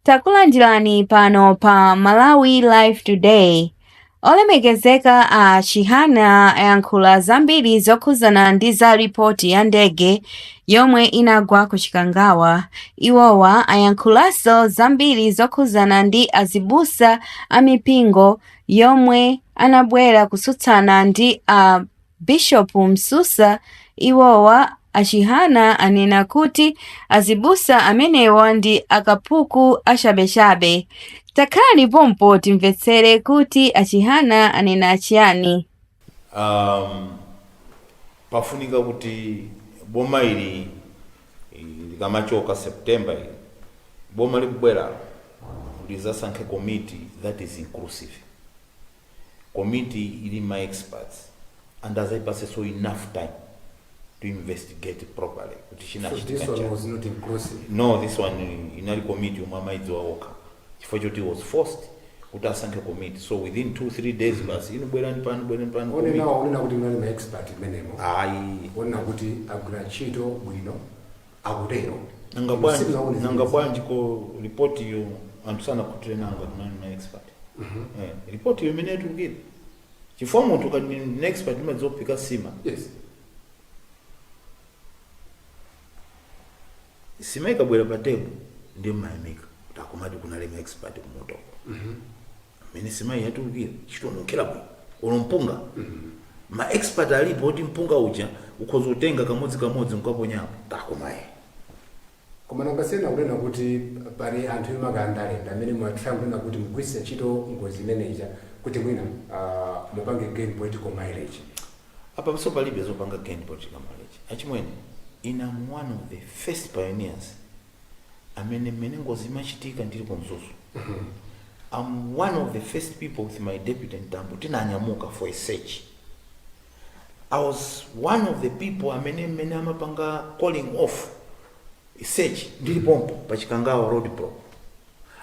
Takulandirani pano pa Malawi Live Today. Olemekezeka a Chihana ayankhula zambiri zokhuzana ndi za ripoti ya ndege yomwe inagwa ku Chikangawa. Iwowa ayankhulanso zambiri zokhuzana ndi Azibusa Amipingo yomwe anabwera kutsutsana ndi a Bishop MSUSA. Iwowa Chihana anena kuti azibusa amenewa ndi akapuku achabechabe. Takhani pompo timvetsere kuti Chihana anena chiyani. Pafunika kuti boma ili likamachoka September boma likubwera lizasankhe committee that is inclusive. Committee ili my experts and as I pass so enough time to investigate properly. So this one was not inclusive? No, this one in a committee umamaidzwa oka. Chifukwa was forced kuti asankhe committee. So within 2-3 days basi inobwera pano committee. Onena kuti mali ma expert menemo. Ayi. Onena kuti agula ntchito bwino akutero. Nanga bwanji ko report yo antusana kuti nanga ma expert. Report yo imene tukira. Chifukwa munthu kati ni expert imadzopika sima. Yes. Sima ikabwera patebo ndi mayamika takomati kuna lema expert kumoto. Mene sima yatukira chitonokera bwino olompunga. Ma expert alipo kuti mpunga uja ukhoza utenga kamodzi mkaponyapo takomaye. Koma nangasena kunena kuti pali anthu imakandale amene mwathambo na kuti mugwise ntchito ngozi manager kuti mwina mupange gain political mileage. Apa paso palibe zopanga gain political mileage. Achimwene in am one of the first pioneers amene ngozi machitika ndili kumzuzu. I'm one of the first people with my deputy Ntambo tinanyamuka for a search. I was one of the people amene amapanga calling off a search ndili pompo pa Chikangawa road block.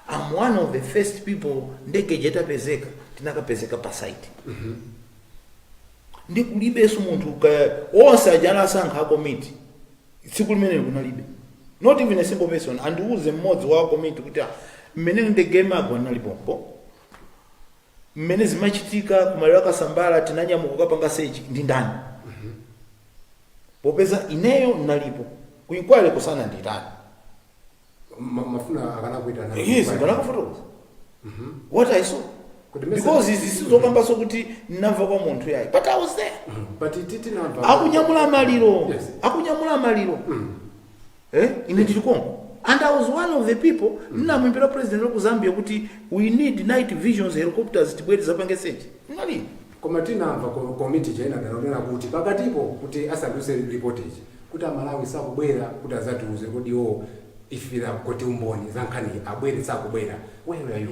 I'm one of the first people Ndege Ndi Azibusa tinakapezeka pa site. Ndikulibeso munthu kaya onse ajana asankha committee. Tsiku limene kunalibe. Not even a simple person and uze mmodzi wa committee kuti mmene ndege magwa nalipompo. Mmene zimachitika kumaliwa kasambala tinanyamuka kapanga search ndi ndani. Popeza ineyo nalipo. Kuinkwale kusana ndi ndani. Mafuna akana kuita na. Yes, kana kufotokoza. What I saw. Because this is okamba so kuti namva kwa munthu yayi. But I was there. But it namva. Akunyamula maliro. Yes. Akunyamula maliro. Ine ndili Kongo. And I was one of the people namwimbira president wa Zambia kuti we need night visions helicopters tibwere zapange search. Nali. Koma tinamva committee jena ndanena kuti pakatipo kuti asanduse report ichi. Kuti Malawi sakubwera kuti azatuze kuti ifira kuti umboni zankhani abwere sakubwera. Where are you?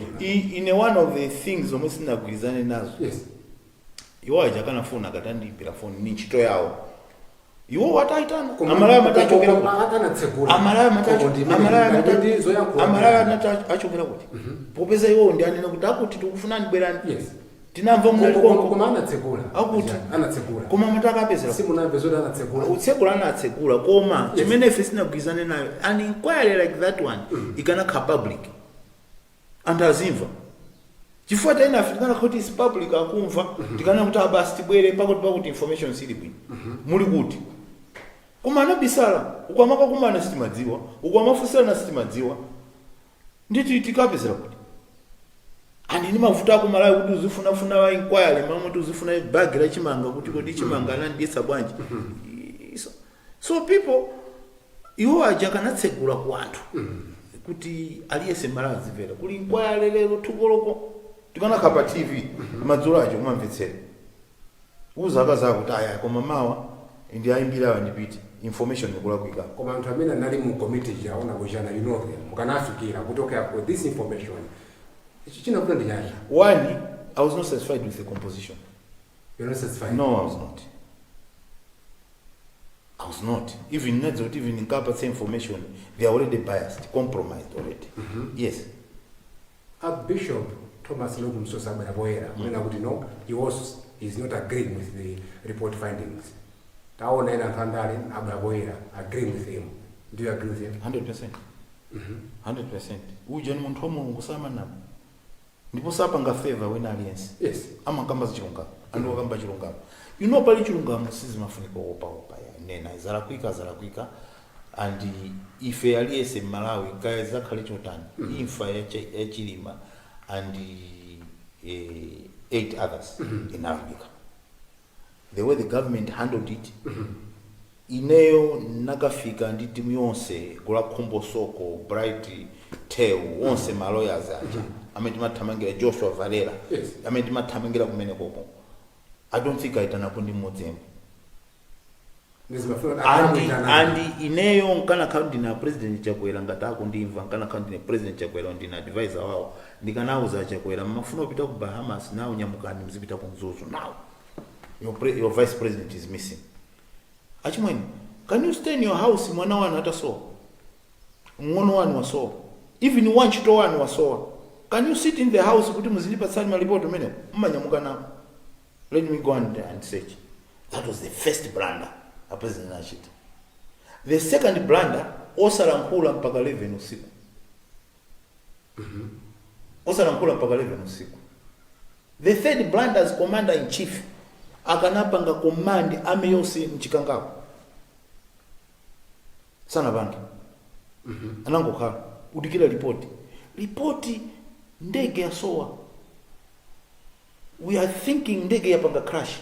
In one of the things almost ndagwirizane nazo. Yes. Iwo ajakanafuna katandipira phone ni ntchito yawo. Iwo wataitana. Amalaya matachokera kuti. Amalaya achokera kuti. Popeza iwo ndi anena kuti akuti tikufuna ndibwerani. Yes. Tinamva muli Kongo. Koma anatsekula. Akuti anatsekula. Koma mutakapezera. Simunamve zoti anatsekula. Utsekula anatsekula koma chimene ife sinagwirizane nayo. An inquiry like that one ikanakha public. And azimva. Chifukwa tena Afrika kuti is public akumva tikana kuti abasi tibwere pakuti information sili bwino. Muli kuti. Koma anabisala ukwamaka kumana sitimadziwa, ukwamafusira na sitimadziwa. Nditi tikapezera kuti. Ani mafuta ku Malawi kuti uzifuna wa inquiry mama kuti uzifuna bag la chimanga kuti kodi chimanga landisa bwanji. So people iwo aja kanatsekula ku anthu. Kuti aliyese Malawi zimvera kuli inquiry lero tukoloko tikana kapa TV madzulo acho kumamvetsera. Uzakaza kuti aya koma mawa ndi ayimbira ndipiti information ikula kuika. Koma anthu amene anali mu committee yaona kujana mukanafikira kutoka with this information. One, I was not satisfied with the composition. You're not satisfied? No, I was not. I was not. Even in Kappa information, they are already biased, compromised already. Yes. Bishop Thomas MSUSA when I would know he is not agreeing with the report findings. Taona and Kandale Abraboera agreeing with him. Do you agree with him? 100%. 100%. Uja ni muntu wa Mulungu samana. Ndipo sapanga favor wena alliance. Yes. Amakamba zichilungamo. Ando kamba chilungamo. You know pali chilungamo sizi mafuniko opa ya. Nena zalakwika. And ife alliance Malawi kaya zakhale chotani. Imfa ya Chilima and 8 others in Africa. The way the government handled it, ineyo nakafika ndi timu yonse kula Khumbo Soko, Bright Tail, wonse ma lawyers aja. Amene timathamangira Joshua Valera. Yes. Amene timathamangira kumene koko. I don't think aitanapo ndi mmodzi. And ineyo nkana county na President Chakwera ngatako ndimva nkana county na President Chakwera ndina advisor wao ndikanauza Chakwera mafuna kupita ku Bahamas now nyamukani mzipita ku Nzuzu now your vice president is missing. Achimweni, can you stay in your house mwana wanu hata so? Ngono wanu waso. Even one chito wanu waso. Can you sit in the house kuti muzilipa sani malipoti mene? Mmanyamuka nako. Let me go and search. That was the first blunder a president Ashita. The second blunder, osalankula mpaka 11 usiku. Osalankula mpaka 11 usiku. The third blunder as commander in chief akanapanga command ame yonse mchikangako. Sana banki. Anangokhala udikira ripoti ndege yasowa. We are thinking ndege yapanga crash.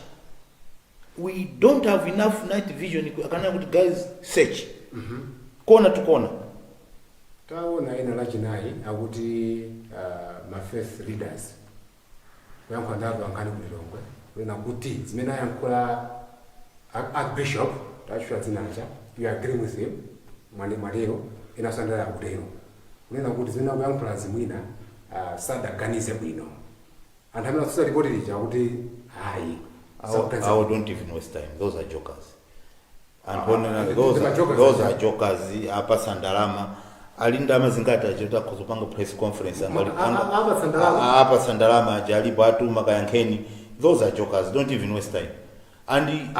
We don't have enough night vision. Akana kuti guys search. Kona to kona. Taona ina lachinai akuti my faith leaders. Yanko ndava ankani kulilongwe. Wena kuti zimena yankula Archbishop tashwa zinacha. You agree with him? Mareo inasandala kudero. Wena kuti zimena yankula zimwina sada ganize bwino. And I'm not so reported kuti hai. I don't even waste time. Those are jokers. And those are jokers. Apa Sandalama. Alinda mazingata jota kuzupanga press conference. Apa Sandalama jali batu makayankeni. Those are jokers. Don't even waste time. And in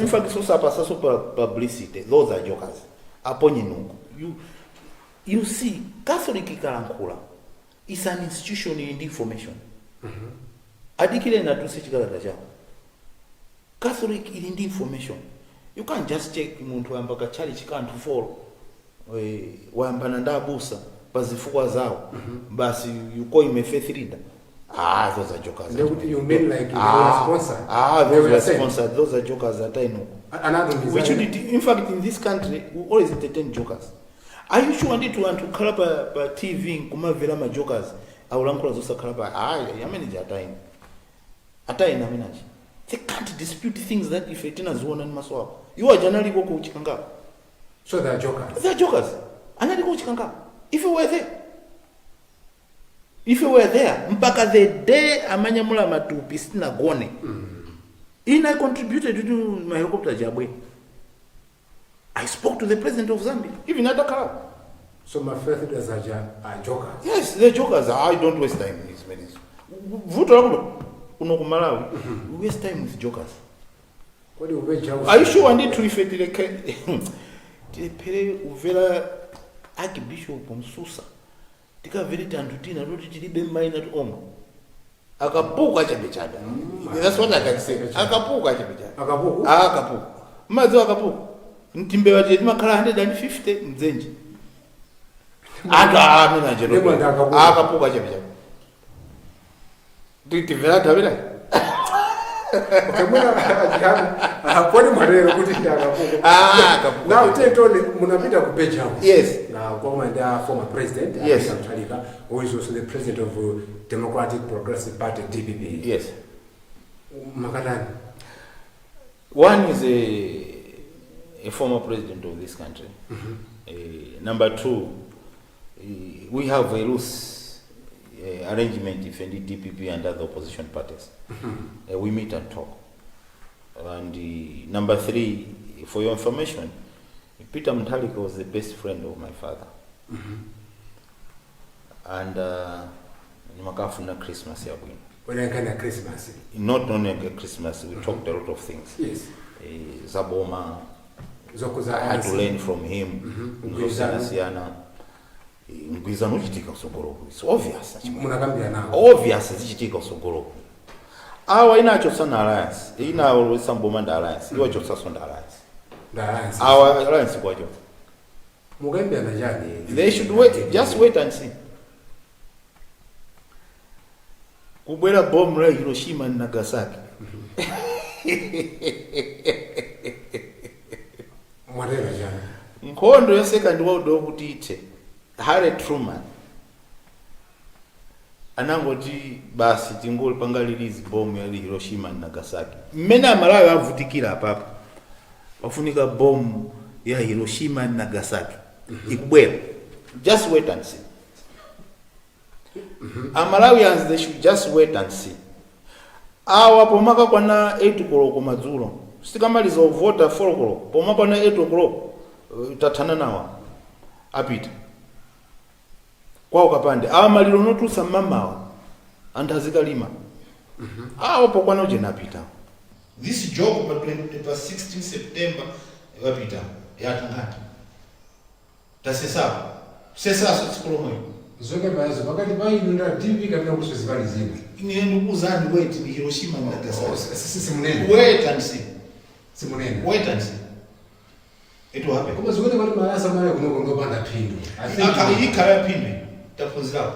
fact, so publicity. Those are jokers. Aponyinuku. You see, Catholic Kalankula is an institution in information. Adikile na tusi chikalata chao. Catholic in information. You can't just check muntu ambaka chali chikantu follow. Wambana Ndi Azibusa bazifukwa zao. Basi you call him a faith leader. Those are jokers. You mean like they were sponsored? Those were sponsored. Those are jokers that I know. In fact, in this country, we always entertain jokers. Are you sure to want to call up a TV kuma vela ma jokers? Awulankula zosa kalaba. Yameni jatain. Atai na minaji. They can't dispute things that if etina zuona ni maswao. You are generally go uchikanga. So they are jokers. They are jokers. Anadi go uchikanga. If you were there, mpaka the day amanyamula matupi sina gone. I contributed to my helicopter jabwe. I spoke to the president of Zambia, even at Dakar. So my faith leaders are jokers. Yes, they're jokers. I don't waste time in these meetings. Malawi, we waste time with jokers. What do you Are you sure I need to refer to the Uvela Archbishop MSUSA? Tika verita antutina roti tilibe maina to omo. Akapuka chapechada. That's what I can say. Akapuka chapechada. Akapuka. Mazo akapuka. Ntimbe waje makala 150 mzenji. Mina jero. Akapuka chapechada. Tivela tabela. Kamuna kwani marero kuti ndakapuka. Now tell munapita ku page house. Yes. Now Commander former president Mutharika, who is also the president of Democratic Progressive Party DPP. Yes. Makadani. One is a former president of this country. Number two, we have a loose arrangement if any DPP and other opposition parties. We meet and talk. And number three, for your information, Peter Mutharika was the best friend of my father. And Nimakafuna Christmas here. When I kind of Christmas. Not only at Christmas, we talked a lot of things. Yes. Zaboma. I had to learn from him. YOSIYANASIYANA. mgwirizano uchitika usogoloko. It's obvious. Munakambira nawo. Obvious zichitika usogoloko. Awa inacho sana alliance. Ina olwesa mboma nda alliance. Iwa chosa sonda alliance. Nda alliance. Awa alliance kwa jo. Mugambira na jani. They should wait. Just wait and see. Kubwera bomb la Hiroshima na Nagasaki. Mwarela jana. Nkhondo ya Second World War kuti ite. Harry Truman anangoti basi tingoli panga release bomb ya Hiroshima na Nagasaki. Mmene Malawi avutikira apapa. Wafunika bomb ya Hiroshima na Nagasaki. Ikubwera. Just wait and see. Malawians, they should just wait and see. Awa pomaka kwana 8 koloko madzulo. Sikamaliza vota 4 koloko. Pomaka kwana 8 koloko tathana nawa. Apita. Kwa ukapande. Awa malilo notusa mamawa. Antazika lima. Awa pokwana uje napita. This job pa 16 September wapita. Yatangata. Tasesa. Sesa sikolo moyo. Zoke bazo bakati bayinunda TV kabina kusozibali zimwe. Ngiyenda ukuzani wait ni Hiroshima na Nagasaki. Sisi munene. Wait and see. Simunene. Wait and see. It will happen. Kuma zote bali malasa mara kuno banda pindu. Hii kaya pindu. Taphunzira.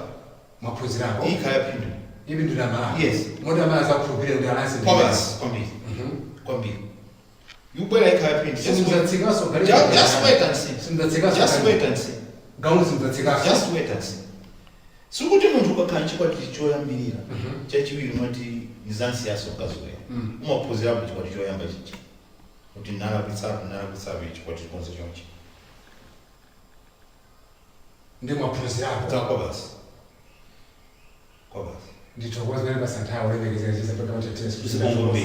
Maphunzira. Hii kaya pindu. Ibi ndina mara. Yes. Moda mara za kupira ndio alliance. Kwambi. Kwambi. Yubwela kaya pindu. Just wait and see. Just wait and see. Gaunu simtatsika. Just wait and see. Sukuti muntu kwakanchi kwa tichoyambirira. Chachiwiri mwati Yosiyansiyana kazwe. Umaphunzira kuti kwa tichoyamba chichi. Kuti nala kutsava ichi kwa tikonzo chonchi. Ndimo maphunzira kwa basi. Kwa basi. Ndithokozela basanthawo Olemekezeka chisa paka matetesi kusibongo.